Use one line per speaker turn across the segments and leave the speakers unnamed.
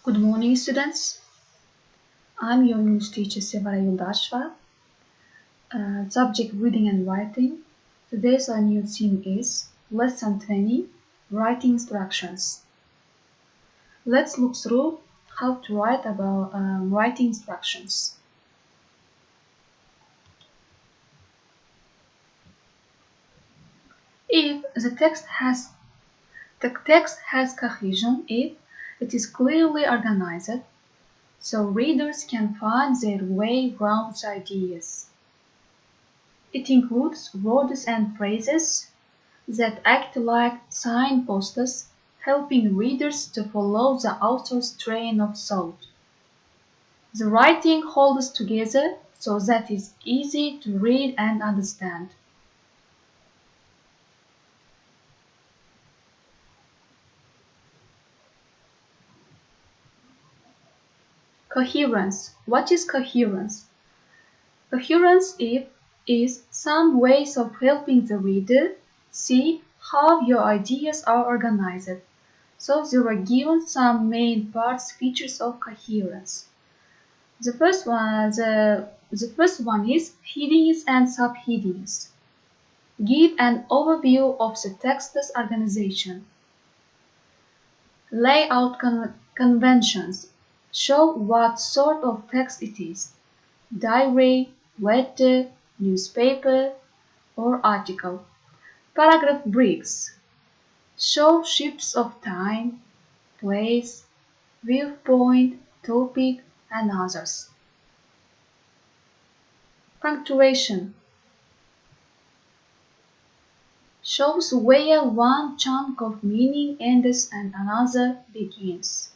Good morning, students. I'm your English teacher, Sevara Yuldashva. Subject Reading and Writing. Today's our new theme is Lesson 20, Writing Instructions. Let's look through how to write about writing instructions. If the text has cohesion, if it is clearly organized, so readers can find their way around the ideas. It includes words and phrases that act like signposts, helping readers to follow the author's train of thought. The writing holds together so that it is easy to read and understand. Coherence. What is coherence? Coherence is some ways of helping the reader see how your ideas are organized. So there are given some main parts features of coherence. The first one is headings and subheadings. Give an overview of the text's organization. Layout conventions. Show what sort of text it is. Diary, letter, newspaper, or article. Paragraph breaks. Show shifts of time, place, viewpoint, topic, and others. Punctuation. Shows where one chunk of meaning ends and another begins.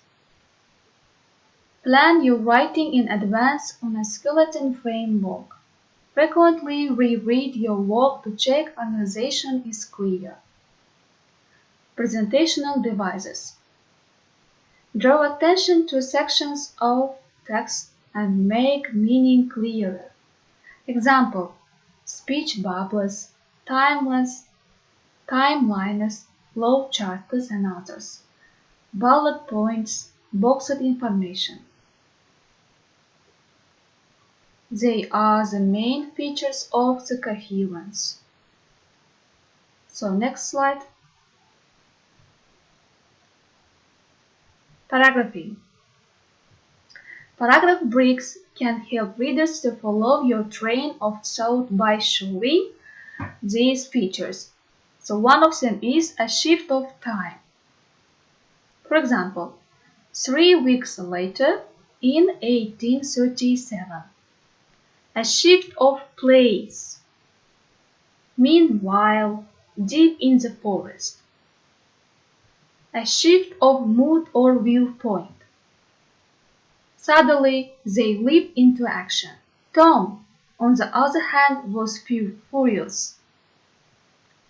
Plan your writing in advance on a skeleton framework. Frequently reread your work to check organization is clear. Presentational devices. Draw attention to sections of text and make meaning clearer. Example: speech bubbles, timelines, flowcharts, and others. Bullet points, boxed information. They are the main features of the coherence. So next slide. Paragraphing. Paragraph breaks can help readers to follow your train of thought by showing these features. So one of them is a shift of time. For example, 3 weeks later in 1837. A shift of place. Meanwhile, deep in the forest. A shift of mood or viewpoint. Suddenly, they leap into action. Tom, on the other hand, was furious.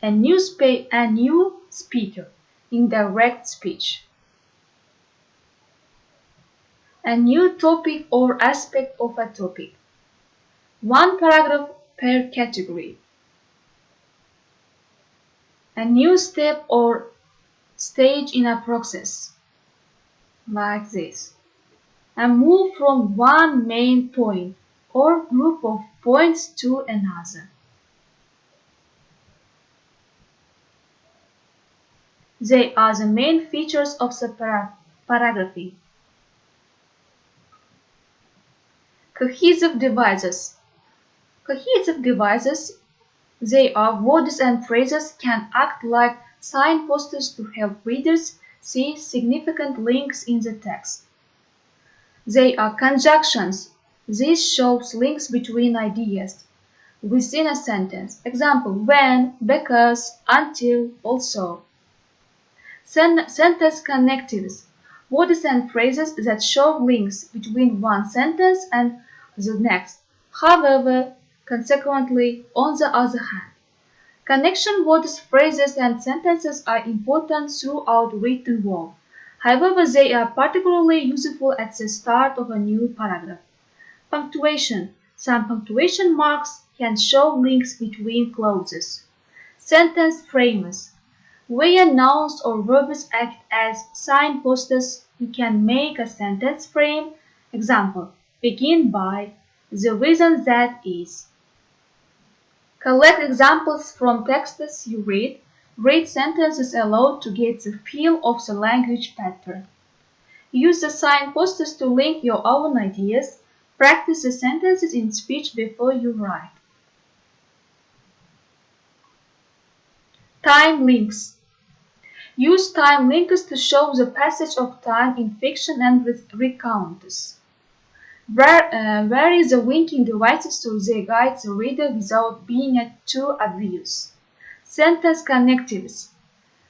A new speaker, indirect speech. A new topic or aspect of a topic. One paragraph per category. A new step or stage in a process, like this. A move from one main point or group of points to another. They are the main features of the paragraphing. Cohesive devices. Cohesive devices, they are words and phrases can act like signposts to help readers see significant links in the text. They are conjunctions. This shows links between ideas within a sentence. Example: when, because, until, also. Sentence connectives. Words and phrases that show links between one sentence and the next. However, consequently, on the other hand, connection words, phrases, and sentences are important throughout written work. However, they are particularly useful at the start of a new paragraph. Punctuation. Some punctuation marks can show links between clauses. Sentence frames. Where nouns or verbs act as signposts, you can make a sentence frame. Example, begin by, the reason that is. Collect examples from texts you read. Read sentences aloud to get the feel of the language pattern. Use the signposts to link your own ideas. Practice the sentences in speech before you write. Time links. Use time links to show the passage of time in fiction and recounts. Vary the linking devices so they guide the reader without being too obvious. Sentence connectives.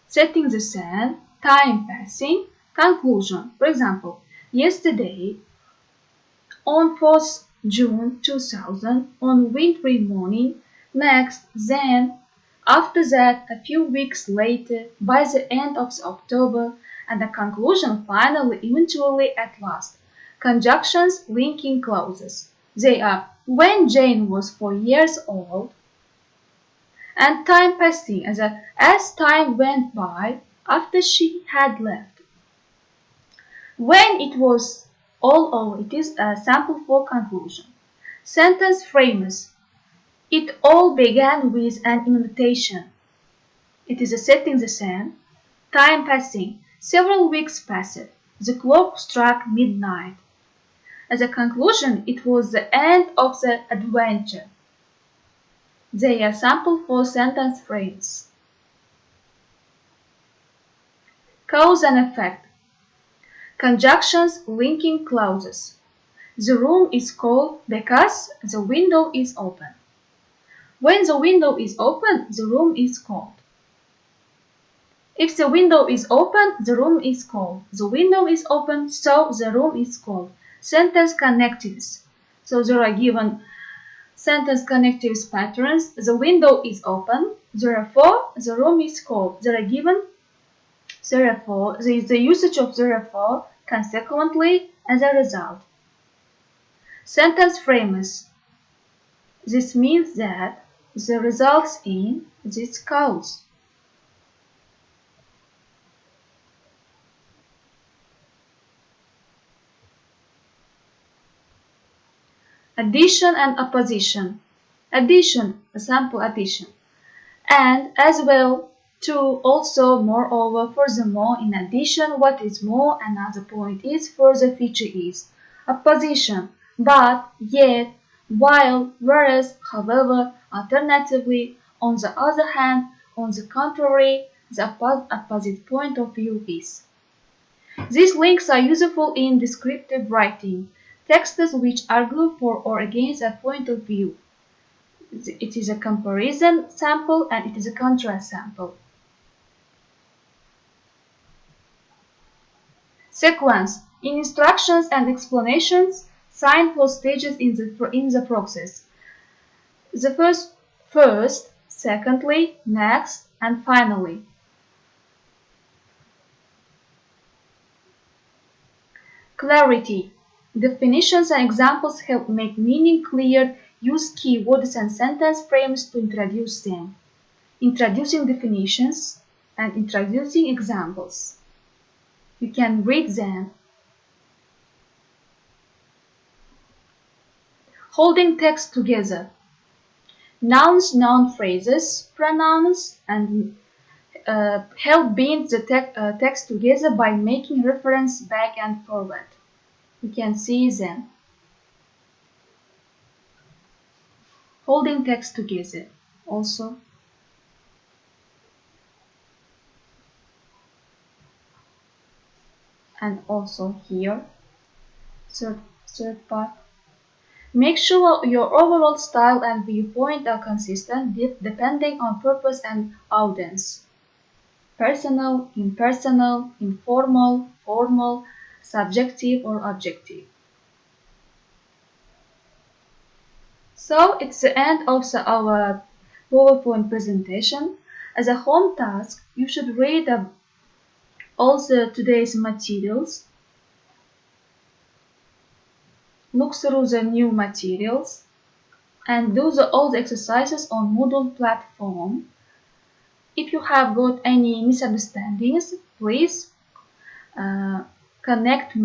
Setting the scene, time passing, conclusion. For example, yesterday, on 4th June 2000, on wintry morning, next, then, after that, a few weeks later, by the end of October, and the conclusion finally, eventually, at last. Conjunctions linking clauses. They are when Jane was 4 years old, and time passing as time went by after she had left. When it was all over, it is a sample for conclusion. Sentence frames. It all began with an invitation. It is a setting the scene. Time passing. Several weeks passed. The clock struck midnight. As a conclusion, it was the end of the adventure. They are sample for sentence frames. Cause and effect. Conjunctions linking clauses. The room is cold because the window is open. When the window is open, the room is cold. If the window is open, the room is cold. The window is open, so the room is cold. Sentence connectives. So there are given sentence connectives patterns. The window is open, therefore the room is cold. There are given therefore, there is the usage of therefore, consequently, as a result. Sentence frames. This means that the results in this cause. Addition and opposition. Addition, a sample addition. And as well to also moreover, furthermore, in addition, what is more, another point is, further feature is. Opposition, but, yet, while, whereas, however, alternatively, on the other hand, on the contrary, the opposite point of view is. These links are useful in descriptive writing, texts which argue for or against a point of view. It is a comparison sample and it is a contrast sample. Sequence. In instructions and explanations, signpost stages in the process. The first, secondly, next, and finally. Clarity. Definitions and examples help make meaning clear. Use keywords and sentence frames to introduce them. Introducing definitions and introducing examples. You can read them. Holding text together. Nouns, noun phrases, pronouns, and help bind the text together by making reference back and forward. You can see them. Holding text together also. And also here, third part. Make sure your overall style and viewpoint are consistent depending on purpose and audience. Personal, impersonal, informal, formal, subjective or objective. So it's the end of our PowerPoint presentation. As a home task, you should read all today's materials. Look through the new materials and do all the exercises on Moodle platform. If you have got any misunderstandings, please uh, connect me.